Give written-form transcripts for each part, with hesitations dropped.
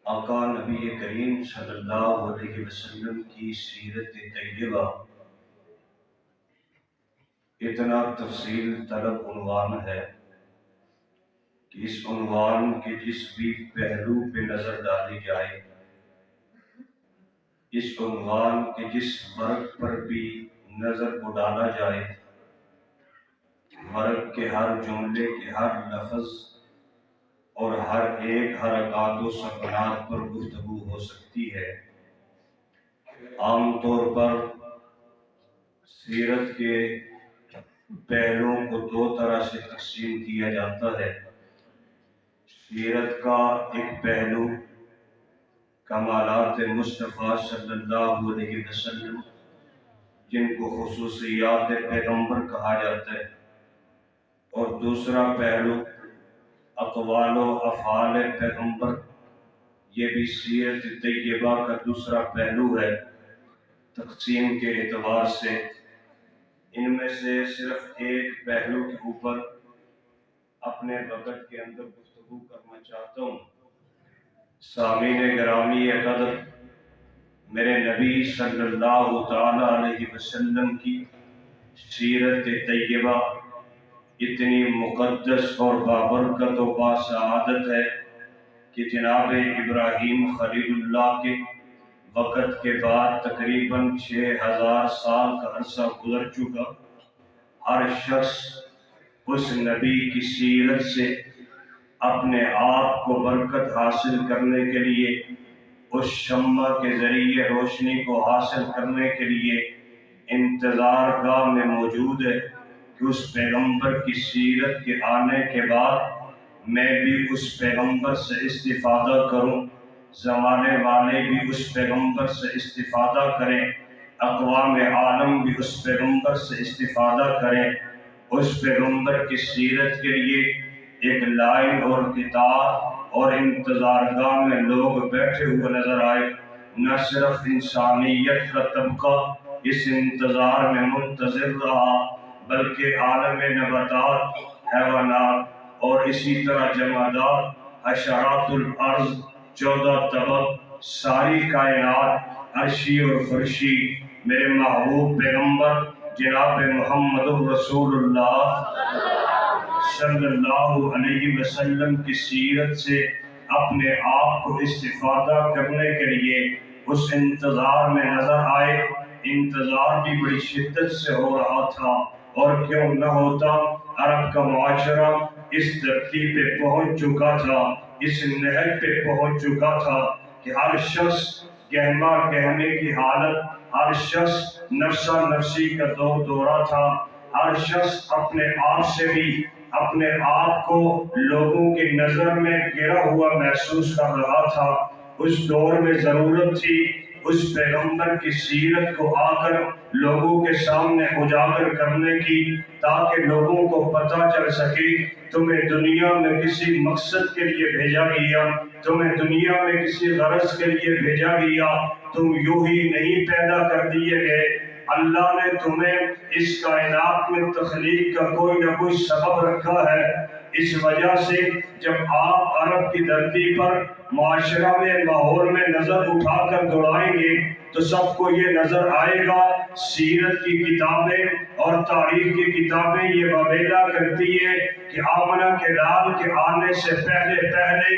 آقا نبی کریم صلی اللہ علیہ وسلم کی سیرت طیبہ اتنا تفصیل طلب عنوان ہے کہ اس عنوان کے جس بھی پہلو پہ نظر ڈالی جائے، اس عنوان کے جس ورق پر بھی نظر کو ڈالا جائے، ورق کے ہر جملے کے ہر لفظ اور ہر ایک حرکات و سکنات پر گفتگو ہو سکتی ہے۔ عام طور پر سیرت کے پہلوؤں کو دو طرح سے تقسیم کیا جاتا ہے۔ سیرت کا ایک پہلو کمالات مصطفیٰ صلی اللہ علیہ وسلم، جن کو خصوصیات پیغمبر کہا جاتا ہے، اور دوسرا پہلو اقوال و افعال پیغمبر، یہ بھی سیرت طیبہ کا دوسرا پہلو ہے۔ تقسیم کے اعتبار سے ان میں سے صرف ایک پہلو کے اوپر اپنے وقت کے اندر گفتگو کرنا چاہتا ہوں۔ سامعین گرامی قدر، میرے نبی صلی اللہ تعالی علیہ وسلم کی سیرت طیبہ اتنی مقدس اور بابرکت و باسعادت ہے کہ جناب ابراہیم خلیل اللہ کے وقت کے بعد تقریباً 6000 سال کا عرصہ گزر چکا، ہر شخص اس نبی کی سیرت سے اپنے آپ کو برکت حاصل کرنے کے لیے، اس شمع کے ذریعے روشنی کو حاصل کرنے کے لیے انتظار گاہ میں موجود ہے کہ اس پیغمبر کی سیرت کے آنے کے بعد میں بھی اس پیغمبر سے استفادہ کروں، زمانے والے بھی اس پیغمبر سے استفادہ کریں، اقوام عالم بھی اس پیغمبر سے استفادہ کریں۔ اس پیغمبر کی سیرت کے لیے ایک لائن اور کتاب اور انتظار گاہ میں لوگ بیٹھے ہوئے نظر آئے۔ نہ صرف انسانیت کا طبقہ اس انتظار میں منتظر رہا، بلکہ عالم نباتات، حیوانات اور اسی طرح جمادات، حشرات الارض، 14 طبق، ساری کائنات، عرشی اور فرشی، میرے محبوب پیغمبر جناب محمد الرسول اللہ صلی اللہ علیہ وسلم کی سیرت سے اپنے آپ کو استفادہ کرنے کے لیے اس انتظار میں نظر آئے۔ انتظار بھی بڑی شدت سے ہو رہا تھا، اور کیوں نہ ہوتا، عرب کا معاشرہ اس دھرتی پہ پہنچ چکا تھا، اس نہج پہ پہنچ چکا تھا کہ ہر شخص گہما گہنے کی حالت، ہر شخص نفسا نفسی کا دور دورہ تھا، ہر شخص اپنے آپ سے بھی اپنے آپ کو لوگوں کی نظر میں گرا ہوا محسوس کر رہا تھا۔ اس دور میں ضرورت تھی اس پیغمبر کی سیرت کو آ کر لوگوں کے سامنے اجاگر کرنے کی، تاکہ لوگوں کو پتہ چل سکے تمہیں دنیا میں کسی مقصد کے لیے بھیجا گیا، تمہیں دنیا میں کسی غرض کے لیے بھیجا گیا، تم یوں ہی نہیں پیدا کر دیے گئے، اللہ نے تمہیں اس کائنات میں تخلیق کا کوئی نہ کوئی سبب رکھا ہے۔ اس وجہ سے جب آپ عرب کی دھرتی پر معاشرہ میں، ماحول میں نظر اٹھا کر دوڑائیں گے تو سب کو یہ نظر آئے گا، سیرت کی کتابیں اور تاریخ کی کتابیں یہ وبیلہ کرتی ہے کہ آمنہ کے لال کے آنے سے پہلے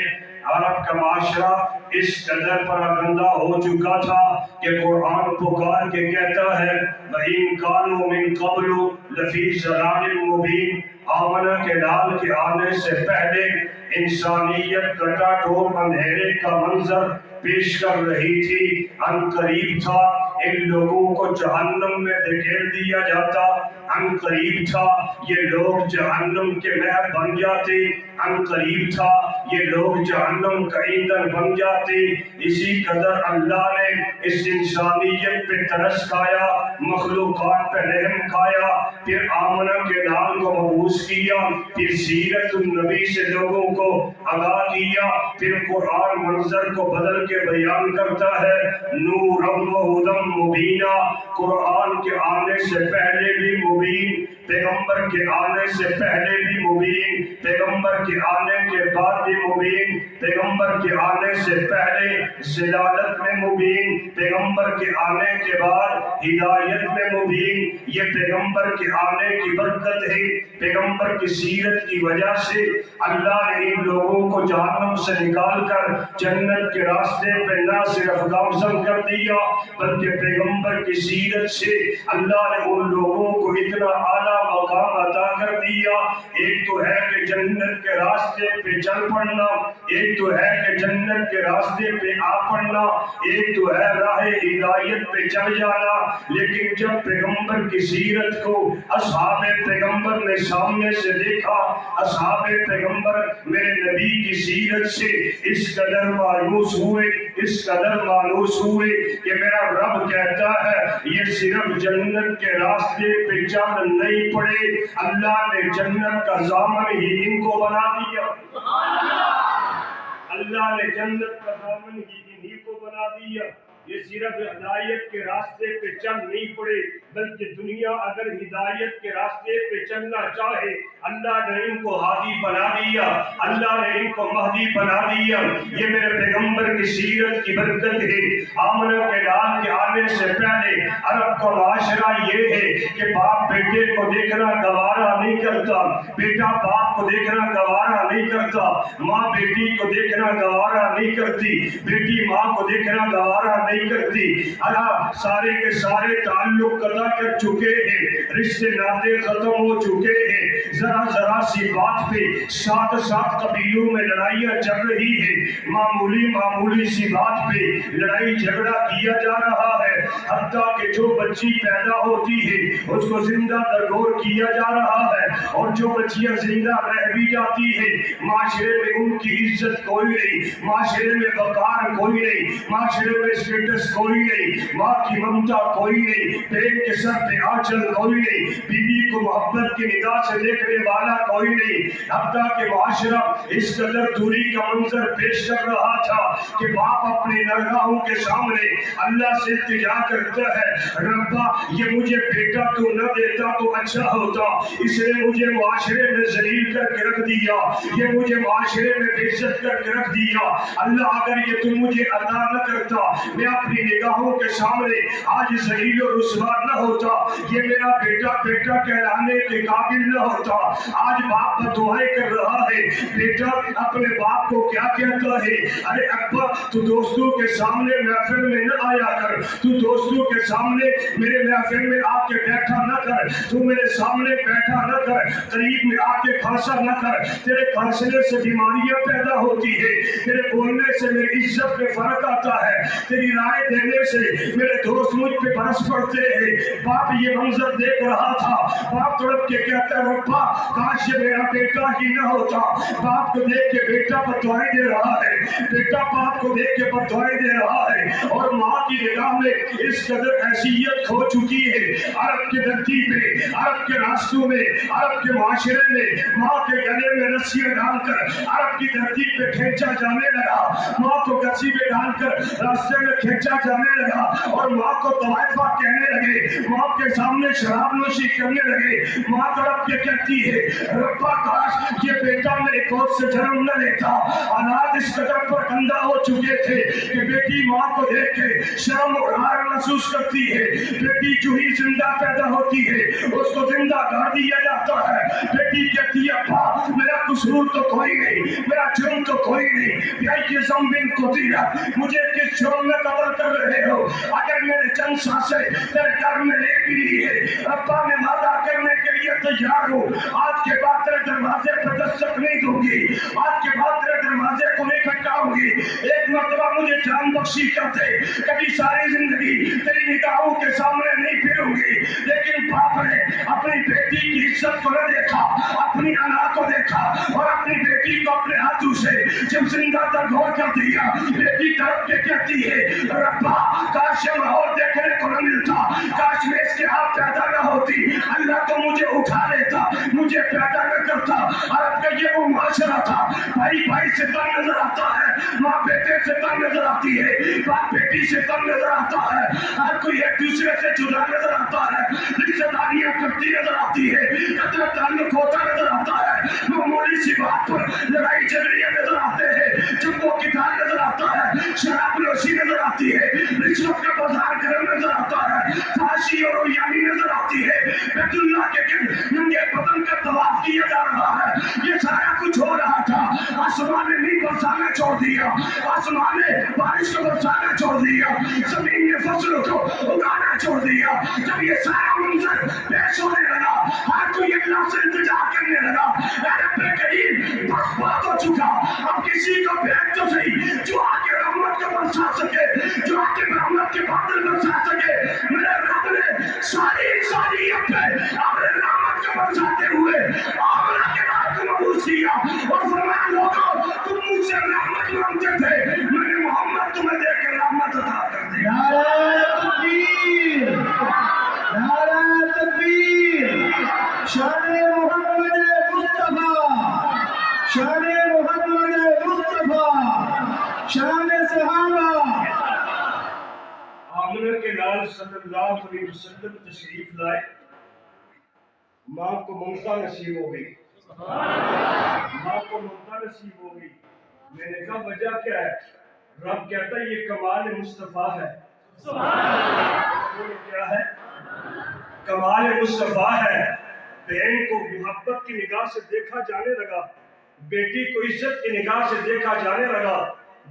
عرب کا معاشرہ اس قدر پراگندہ ہو چکا تھا کہ قرآن پکار کے کہتا ہے وَإِن كَانُوا مِن قَبْلُ لَفِي ضَلَالٍ مُبِينٍ۔ آمنہ کے لال کے آنے سے پہلے انسانیت کٹا ٹوپ اندھیرے کا منظر پیش کر رہی تھی۔ ان قریب تھا ان لوگوں کو جہنم میں دھکیل دیا جاتا، ان قریب تھا یہ لوگ جہنم کے مہر بن جاتے، ان قریب تھا یہ لوگ جہنم کا ایندھن بن جاتے۔ اسی قدر اللہ نے اس انسانیت پہ ترس کھایا، مخلوقات پہ رحم کھایا، پھر آمنہ کے لال کو مبعوث کیا، پھر سیرت النبی سے لوگوں کو آگاہ کیا، پھر قرآن منظر کو بدل کے بیان کرتا ہے نورا و ہدی मुबीना, कुरान के आने से पहले भी मुबीन, पैगंबर के आने से पहले भी मुबीन, पैगंबर के आने के बाद भी मुबीन, पैगंबर के आने से पहले ज़लालत में मुबीन, पैगंबर के आने के बाद हिदायत में मुबीन। ये पैगंबर के आने की बरकत है। पैगंबर की सीरत की वजह से अल्लाह ने इन लोगों को जहन्नम से निकाल कर जन्नत के रास्ते पे न सिर्फ गामजन कर दिया, बल्कि पैगंबर की सीरत से अल्लाह ने उन लोगों को इतना आला मकाम अता कर दिया। एक तो है कि जन्नत के रास्ते पे चल पड़ना, एक तो है कि जन्नत के रास्ते पे आ पड़ना, एक तो है राह हिदायत पे चल जाना। लेकिन जब पैगंबर की सीरत को असहाबे पैगंबर ने सामने से देखा, असहाबे पैगंबर मेरे नबी की सीरत से इस कदर मायूस हुए, इस कदर मायूस हुए कि मेरा रब कहता है ये सिर्फ जन्नत के रास्ते पे चल नहीं पड़े, अल्लाह ने जन्नत का ज़ामन ही इनको बना दिया। अल्लाह ने जन्नत का ज़ामन ही इन्हीं को बना दिया। ये सिर्फ हिदायत के रास्ते पे चल नहीं पड़े, बल्कि दुनिया अगर हिदायत के रास्ते पे चलना चाहे, अल्लाह ने इनको हादी बना दिया, अल्लाह ने इनको महदी बना दिया। ये मेरे पैगंबर की सीरत की बरकत है। आमना के लाल के आने से पहले अरब का माशरा ये है कि बाप बेटे को देखना गवारा नहीं करता, बेटा बाप को देखना गवारा नहीं करता, माँ बेटी को देखना गवारा नहीं करती, बेटी माँ को देखना गवारा नहीं करती। अल्लाह सारे के सारे ताल्लुक कदा कर चुके हैं, रिश्ते नाते खत्म हो चुके हैं। जरा जरा सी बात पे 7-7 कबीलों में लड़ाइयाँ चल रही है, मामूली मामूली सी बात पे लड़ाई झगड़ा किया जा रहा है। हत्ता कि जो बच्ची पैदा होती है उसको जिंदा दरगोर किया जा रहा है, और जो बच्चियां जिंदा रह भी जाती है माशरे में उनकी इज्जत कोई नहीं, माशरे में वकार कोई नहीं, माशरे में स्टेटस कोई नहीं, माँ की ममता कोई नहीं, पेट के सर पे आंचल कोई नहीं, बीवी को मोहब्बत की निगाह से देखने वाला कोई नहीं। हत्ता के माशरा इस कदर दूरी का मंजर पेश कर रहा था कि बाप अपनी नरगाहों के सामने अल्लाह से इल्तिजा करता है, रब्बा ये मुझे बेटा तू न देता तो अच्छा होता, इसने मुझे माशरे में जलील करके रख दिया, ये मुझे माशरे में बेइज्जत करके रख दिया। अल्लाह अगर ये तू मुझे अता न करता, मैं अपनी निगाहों के सामने आज जलील और रुसवा न होता, ये मेरा बेटा बेटा कहलाने के काबिल न होता। आज बाप दुआएं कर रहा है, बेटा अपने बाप को क्या कहता है, अरे अब्बा तू दोस्तों के सामने महफिल में न आया कर, तू दोस्तों के सामने मेरे महफिल में आके बैठा न कर, तू मेरे सामने बैठा न कर, करीब में आके खांसा न कर, तेरे खांसने से बीमारियां पैदा होती है, तेरे बोलने से मेरी इज्जत में फर्क आता है, तेरी राय देने से मेरे दोस्त मुझ पे बरस पड़ते हैं। बाप ये मंजर देख रहा था, बाप तड़प के कहता है रब्बा काश ये मेरा बेटा ही न होता। बाप को देख के बेटा बदुआएं दे रहा है, बेटा बाप को देख के बदुआएं दे रहा है, और माँ की निगाह में इस कदर हैसियत खो चुकी है। अरब की धरती पे, अरब के रास्तों में, अरब के माशरे में माँ के गले में रस्सियां डालकर अरब की धरती पे खींचा जाने लगा, माँ को गस्सी में डालकर रास्ते में खींचा जाने लगा, और माँ को तवाइफा कहने लगे, माँ के सामने शराब नोशी करने लगे। माँ तड़प के कहती है रब्बा काश ये बेटा मेरे गोद से जन्म न लेता। हालात इस कदर पर गंदा हो चुके थे कि बेटी माँ को देख के शर्म और हार महसूस करती है। बेटी जो ही जिंदा पैदा होती है उसको जिंदा कर दिया जाता है। बेटी कहती है अब्बा मेरा कसूर तो कोई नहीं, मेरा जुर्म तो कोई नहीं, ये ज़म्बिन को दिया मुझे किस जुर्म में कत्ल कर रहे हो, अगर मेरे चंद सांसें तेरे घर में ले भी ली है अब्बा मैं वादा करने के लिए तैयार हूँ, आज के बाद तेरे दरवाजे पर दस्तक नहीं दूंगी, आज के बाद तेरे दरवाजे को नहीं खटकाऊंगी। एक मर्तबा मुझे जान बख्शी कर दे, कभी सारी जिंदगी तेरी निगाहों के सामने नहीं फिर लूंगी। लेकिन बाप ने अपनी बेटी की इज्जत को न देखा, अपनी अना को देखा और अपनी बेटी को अपने हाथों से जब जिंदा दरगोर कर दिया। बेटी तड़प के कहती है, रब्बा काश ये माहौल देखने को न मिलता, काश मैं इसके हाथ पैदा न होती, अल्लाह तो मुझे उठा लेता, मुझे पैदा न करता। अरब का ये वो मुआशरा था, भाई भाई से तंग नजर आता है, माँ बेटे से तंग नजर आती है, बाप बेटी से तंग नजर आता है, हर कोई एक दूसरे से जुदा नजर आता है, रिश्तेदारियां करती नजर आती है, कतरा ताल्लुक होता नजर आता है, मामूली सी बात पर लड़ाई झगड़ियां नजर आते हैं, जंगों की धार नजर आता है, शराबनोशी नजर आती है, रिश्तों का बाजार गर्म नजर आता है, फांसी और यानी नजर आती है, बैतुल्लाह के गिर्द नंगे बदन का तवाफ किया जा रहा है। ये सारा कुछ हो रहा था, आसमान ने नहीं बरसाना छोड़ दिया, आसमान ने बारिश को बरसाना छोड़ दिया, जमीन ने फसलों को उगाना छोड़ दिया। जब ये सारा मंजर पेश होने लगा, हर कोई अल्लाह से इंतजार करने लगा, रब्बे करीम बस बात हो चुका, अब किसी को भेज तो सही जो आके रहमत को बरसा सके, जो आके रहमत के बादल बरसा सके। मेरे रब ने सारी इंसानियत पे अपने रहमत को बरसाते हुए आमना के नाम को मबूस किया और फरमाया, लोगों तुम मुझसे रहमत मांगते थे, मैंने मोहम्मद तुम्हें देकर रहमत अता कर दी। नारे तकबीर, नारे तकबीर, शान मोहम्मद मुस्तफा, शान मोहम्मद मुस्तफा, शान सहाबा। आमना के लाल सल्लल्लाहु अलैहि वसल्लम तशरीफ लाए, माँ को ममता नसीब हो गई, माँ को ममता नसीब हो गई। मैंने कहा वजह क्या है? रब कहता है ये कमाल मुस्तफा है। क्या है? कमाल मुस्तफा है। बहन को मोहब्बत की निगाह से देखा जाने लगा, बेटी को इज्जत की निगाह से देखा जाने लगा,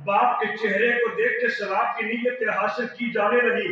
बाप के चेहरे को देख के सवाब की नीयत हासिल की जाने लगी।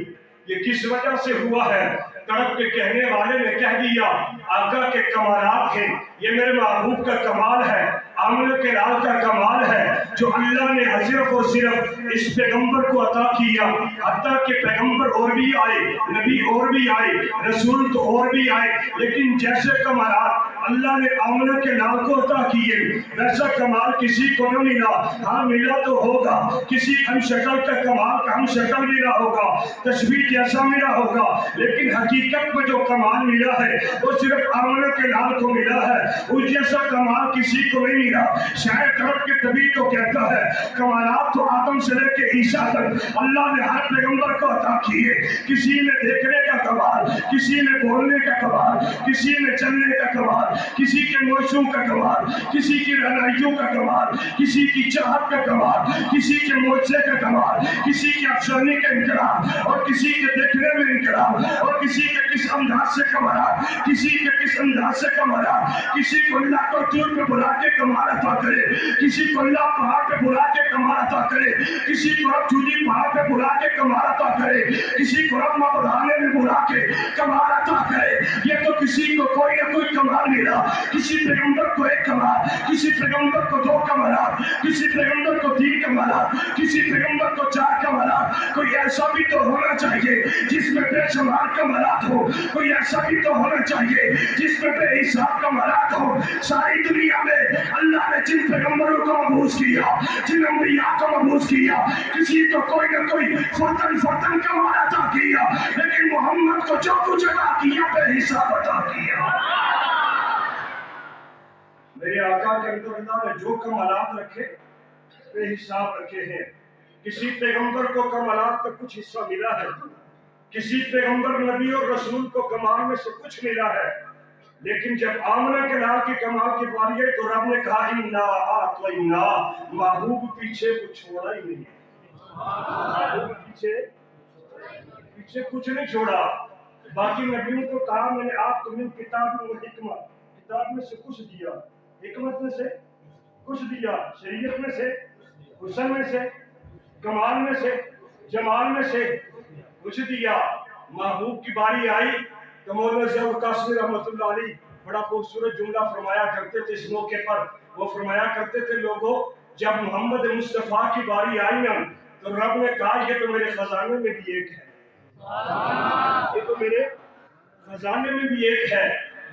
ये किस वजह से हुआ है? तड़प के कहने वाले ने कह दिया, आका के कमालात हैं, ये मेरे महबूब का कमाल है, आमना के लाल का कमाल है, जो अल्लाह ने सिर्फ और सिर्फ इस पैगंबर को अता किया। हत्ता के पैगंबर और भी आए, नबी और भी आए, रसूल तो और भी आए, लेकिन जैसे कमालात अल्लाह ने आमना के लाल को अता किए, वैसा कमाल किसी को न मिला। हाँ मिला तो होगा, किसी हम शक्ल का कमाल का हम शक्ल मिला होगा, तस्वीर जैसा मिला होगा, लेकिन हकीकत में जो कमाल मिला है वो सिर्फ आमना के लाल को मिला है। उस जैसा कमाल किसी को नहीं मिला। शायद तड़प के तभी तो कहता है, कमालात तो आदम से लेके ईसा तक अल्लाह ने हर पैगंबर को अता किए। किसी में देखने का कमाल, किसी में बोलने का कमाल, किसी में चलने का कमाल, किसी के मौसम का कमाल, किसी की रहनाइयों का कमाल, किसी की चाहत का कमाल, किसी के मोर्चे का कमाल, किसी की अफसाने का इनकलाब, और किसी के देखने में इनकलाब, और किसी के किस अंदाज से कमाल, किसी के किस अंदाज से कमाल, किसी को अल्लाह को दूर पे बुला के कमाल अता करे, किसी को अल्लाह पहाड़ पे बुला के कमाल अता करे, किसी को अब चूली पहाड़ पे बुला के कमाल अता करे, किसी को अब बढ़ाने में बुला के कमाल अता करे। ये तो किसी को कोई ना कोई कमाल मिला। किसी पैगंबर को एक कमाल, किसी पैगंबर को दो कमाल, किसी पैगंबर को तीन कमाल, किसी पैगंबर को चार कमाल। कोई ऐसा भी तो होना चाहिए जिसमें बेशुमार कमालात हो, कोई ऐसा भी तो होना चाहिए जिसमें बेहिसाब कमालात हो। सारी दुनिया में अल्लाह ने जिन पैगंबरों को मबूस किया, जिन अंबिया को मबूस किया, किसी को कोई ना कोई फर्दन फर्दन कमाल अता किया, लेकिन मोहम्मद को जो कुछ अता किया बेहिसाब अता किया। मेरे आका के अंदर अल्लाह ने जो कमालात रखे बेहिसाब रखे हैं। किसी पैगंबर को कमालात का कुछ हिस्सा मिला है, किसी पैगंबर नबी और रसूल को कमाल में से कुछ मिला है, लेकिन जब आमना के लाल की कमाल की बारी आई तो रब ने कहा इन्ना आतवैना, महबूब पीछे कुछ छोड़ा ही नहीं, महबूब पीछे कुछ नहीं छोड़ा। बाकी नबियों को कहा मैंने आपको मिन किताब में हिकमत, किताब में से कुछ दिया, हिकमत में से कुछ दिया, शरीयत में से, हुस्न में से, कमाल में से, जमाल में से कुछ दिया। महबूब की बारी आई तो मौलाना ज़फ़र कासमी रहमतुल्लाह अलैह बड़ा खूबसूरत जुमला फरमाया करते थे इस मौके पर। वो फरमाया करते थे, लोगों जब मोहम्मद मुस्तफ़ा की बारी आई ना तो रब ने कहा ये तो मेरे खजाने में भी एक है, ये तो मेरे खजाने में भी एक है,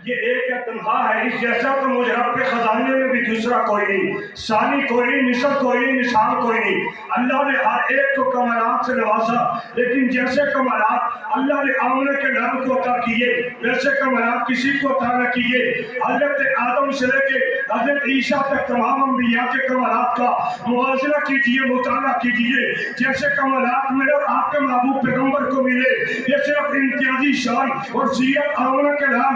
ये एक है, तन्हा है, इस जैसा तो मुझे रब के खजाने में भी दूसरा कोई नहीं, सानी कोई नहीं, मिसल कोई नहीं, मिसाल कोई नहीं। अल्लाह ने हर एक को कमालात से नवाजा, लेकिन जैसे कमालात अल्लाह ने आमने के नाम को अता किए, वैसे कमालात किसी को अता न किए। हजरत आदम से लेके हजरत ईसा तक तमाम अंबिया के कमालात का मुआज़ना कीजिए, मुताला कीजिए। जैसे कमालात मेरे और आपके महबूब पैगंबर को मिले, ये सिर्फ इम्तियाजी शान और सीरत आमना के नाम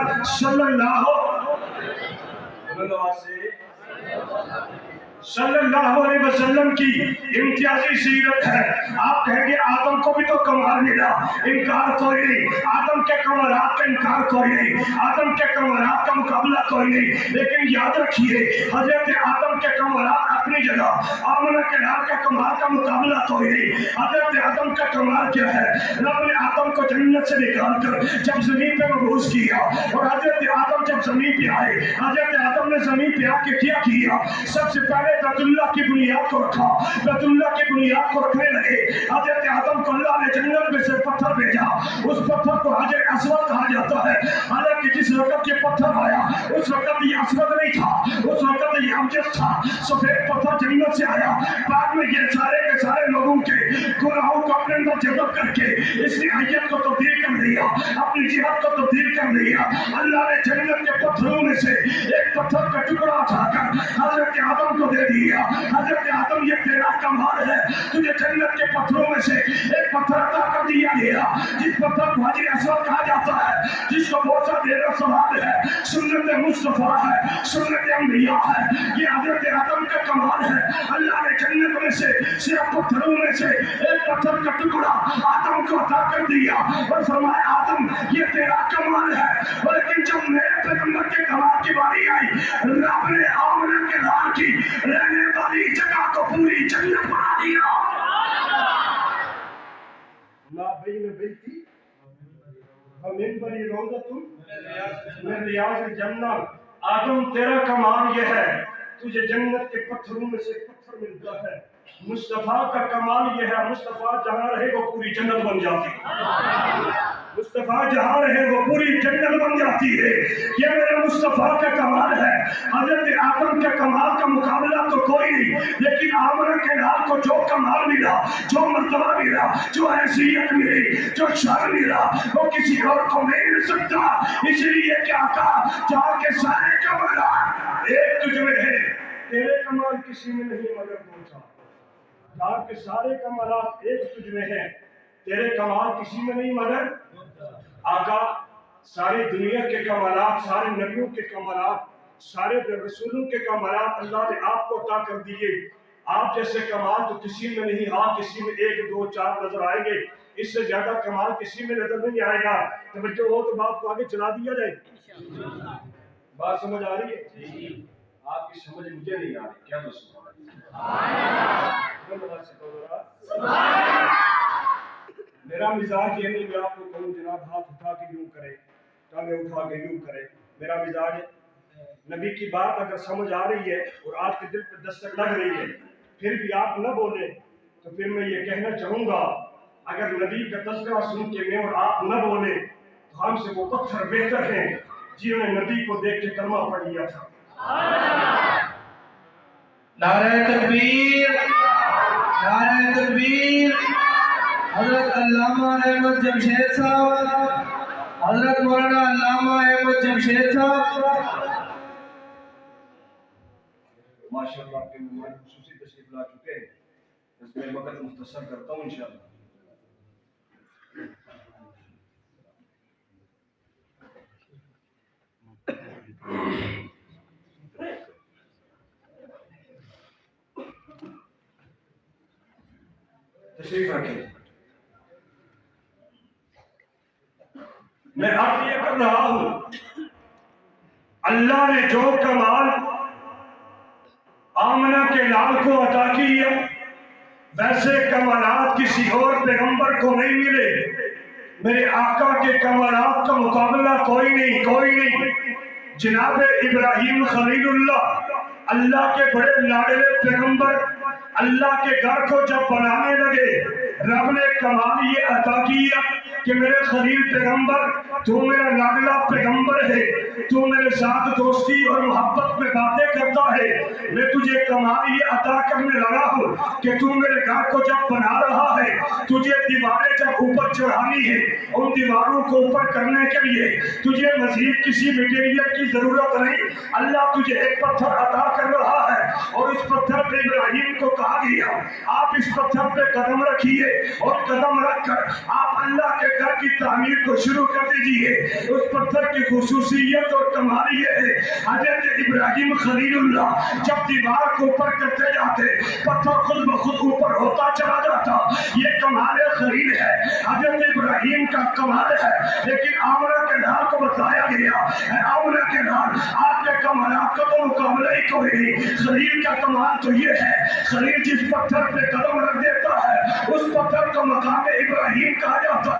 सल्लल्लाहु अलैहि वसल्लम की इम्तियाजी सीरत है। आप कहेंगे आदम को भी तो कमाल मिला, इनकार कोई नहीं, आदम के कमालात का इनकार कोई नहीं, आदम के कमालात का मुकाबला कोई नहीं। लेकिन याद रखिए हजरत आदम के कमालात अपनी जगह, आमना के नाम का कमाल का मुकाबला कोई नहीं। हजरत आदम का कमाल क्या है, रब ने आदम को जन्नत से निकाल कर जब जमीन पे मबूस किया, और हजरत आदम जब जमीन पे आए, हजरत आदम ने जमीन पे आके क्या किया, सबसे पहले बैतुल्लाह की बुनियाद को रखा, बैतुल्लाह की बुनियाद को रखने लगे। हजरत आदम को अल्लाह ने जंगल में से पत्थर भेजा, उस पत्थर को हजर अस्वद कहा जाता है। हालांकि जिस वक्त ये पत्थर आया उस वक्त ये अस्वद नहीं था, उस वक्त ये अमजद था, सफेद पत्थर जन्नत से आया। बाद में ये सारे के सारे लोगों के गुनाहों को अपने अंदर जज़ब करके इसने हय्यत को तब्दील कर दिया, अपनी जिहाद को तब्दील कर दिया। अल्लाह ने जन्नत के पत्थरों में से एक पत्थर का टुकड़ा उठाकर हजरत आदम को दे दिया। हजरत आदम ये तेरा कमाल है, तुझे जन्नत के पत्थरों में से एक पत्थर अता कर दिया गया, जिस पत्थर को हजर अस्वद कहा जाता है, जिसको बहुत सा देर सवाल है, सुन्नत मुस्तफा है, सुन्नत अंबिया है। ये हजरत आदम का कमाल है। अल्लाह ने जन्नत में से सिर्फ पत्थरों में से एक पत्थर का टुकड़ा आदम को अता कर दिया और फरमाया आदम ये तेरा कमाल है। लेकिन जब मेरे पैगंबर के कमाल की बारी आई, रब ने आमना के लाल की रहने वाली जगह को पूरी जन्नत बना दिया। ला बैन बैती व मिंबरी रौज़तुन मिन रियाज़िल जन्नत। आदम तेरा कमाल ये है, तुझे जन्नत के पत्थरों में से पत्थर मिलता है। मुस्तफा का कमाल ये है, मुस्तफा जहाँ रहे वो पूरी जन्नत बन जाती है, मुस्तफा जहाँ रहे वो पूरी जन्नत बन जाती है। ये मेरे मुस्तफा का कमाल है। हजरत आदम के कमाल का मुकाबला तो कोई नहीं, लेकिन आमना के लाल को जो कमाल मिला, जो मर्तबा मिला, जो हैसियत मिली, जो शान मिला, वो किसी और को नहीं मिल सकता। इसलिए क्या कहा, जहाँ के सारे कमाल एक तुझ में है, तेरे कमाल किसी में नहीं मगर दो चार। जहाँ के सारे कमाल एक तुझ में है, तेरे कमाल किसी में नहीं मगर आका। सारी दुनिया के कमालात, सारे नबियों के कमालात, सारे रसूलों के कमालात अल्लाह ने आपको अता कर दिए। आप जैसे कमाल तो किसी में नहीं, हाँ किसी में एक दो चार नजर आएंगे, इससे ज्यादा कमाल किसी में नजर नहीं आएगा। तवज्जो हो तो बात को आगे चला दिया जाए। बात समझ आ रही है? आपकी समझ मुझे नहीं आ रही, क्या तो मेरा मिजाज ये नहीं मैं आपको कहूँ जनाब हाथ उठा के यूं करे, टांगे उठा के यूं करे। मेरा मिजाज नबी की बात अगर समझ आ रही है और आपके दिल पर दस्तक लग रही है, फिर भी आप न बोले, तो फिर मैं ये कहना चाहूंगा, अगर नबी का तज़किरा सुन के मैं और आप न बोले तो हमसे वो पत्थर बेहतर हैं जिन्होंने नबी को देख के कलमा पढ़ लिया था। नारे तकबीर, नारे तकबीर। हजरत अल्लामा अहमद जमशेद साहब, हजरत मौलाना अल्लामा अहमद जमशेद साहब माशाअल्लाह के मेहमान खुसूसी तशरीफ ला चुके हैं, इसमें वक्त मुख्तसर करता हूँ इंशाअल्लाह। तशरीफ रखें। मैं अब ये कर रहा हूं, अल्लाह ने जो कमाल आमना के लाल को अता किया, वैसे कमालात किसी और पैगंबर को नहीं मिले। मेरे आका के कमालात का मुकाबला कोई नहीं, कोई नहीं। जनाब इब्राहिम खलीलुल्लाह, अल्लाह के बड़े लाडले पैगंबर, अल्लाह के घर को जब बनाने लगे, रब ने कमाल ये अता किया, کہ میرے خلیل پیغمبر تو میرا لاڈلا پیغمبر ہے، تو میرے ساتھ دوستی اور محبت میں باتیں کرتا ہے، میں تجھے کمال یہ عطا کرنے لگا ہوں کہ تو میرے گھر کو جب بنا رہا ہے، تجھے دیواریں جب اوپر چڑھانی ہے، ان دیواروں کو اوپر کرنے کے لیے تجھے مزید کسی مٹیریل کی ضرورت نہیں، اللہ تجھے ایک پتھر عطا کر رہا ہے، اور اس پتھر پہ ابراہیم کو کہا گیا آپ اس پتھر پہ قدم رکھیے، اور قدم رکھ کر آپ اللہ کے گھر کی تعمیر کو شروع کر دیجئے۔ اس پتھر کی خصوصیت اور کمال یہ ہے، حضرت ابراہیم خلیل اللہ جب دیوار کو اوپر کرتے جاتے پتھر خود بخود اوپر ہوتا چلا جاتا، یہ کمال خلیل ہے، حضرت ابراہیم کا کمال ہے۔ لیکن آمنہ کے لال کو بتایا گیا ہے آمنہ کے لال آپ کے کمالات کا تو مقابلہ ہی کوئی نہیں، خلیل کا کمال تو یہ ہے، خلیل جس پتھر پہ قدم رکھ دیتا ہے اس پتھر کو مقام ابراہیم کہا جاتا ہے۔